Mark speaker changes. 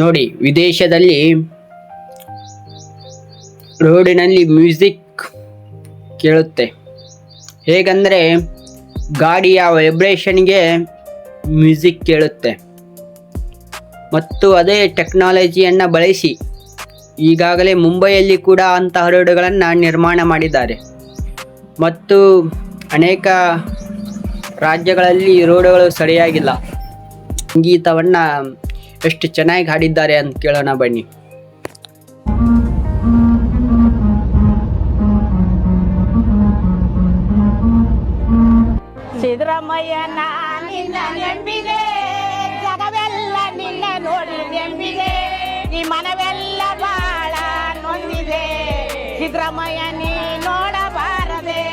Speaker 1: ನೋಡಿ, ವಿದೇಶದಲ್ಲಿ ರೋಡಿನಲ್ಲಿ ಮ್ಯೂಸಿಕ್ ಕೇಳುತ್ತೆ. ಹೇಗಂದರೆ ಗಾಡಿಯ ವೈಬ್ರೇಷನ್ಗೆ ಮ್ಯೂಸಿಕ್ ಕೇಳುತ್ತೆ. ಮತ್ತು ಅದೇ ಟೆಕ್ನಾಲಜಿಯನ್ನು ಬಳಸಿ ಈಗಾಗಲೇ ಮುಂಬೈಯಲ್ಲಿ ಕೂಡ ಅಂತಹ ರೋಡುಗಳನ್ನು ನಿರ್ಮಾಣ ಮಾಡಿದ್ದಾರೆ. ಮತ್ತು ಅನೇಕ ರಾಜ್ಯಗಳಲ್ಲಿ ರೋಡುಗಳು ಸರಿಯಾಗಿಲ್ಲ. ಸಂಗೀತವನ್ನು ಎಷ್ಟು ಚೆನ್ನಾಗಿ ಹಾಡಿದ್ದಾರೆ ಅಂತ ಕೇಳೋಣ ಬನ್ನಿ.
Speaker 2: ಸಿದ್ದರಾಮಯ್ಯನ ನಿನ್ನ ನೆಂಬಿದೆ, ಜಗವೆಲ್ಲ ನಿನ್ನ ನೋಡಿ ನೆಂಬಿದೆ, ಈ ಮನವೆಲ್ಲ ಬಾಳ ನೊಂದಿದೆ, ಸಿದ್ದರಾಮಯ್ಯ ನೀ ನೋಡಬಾರದೆ.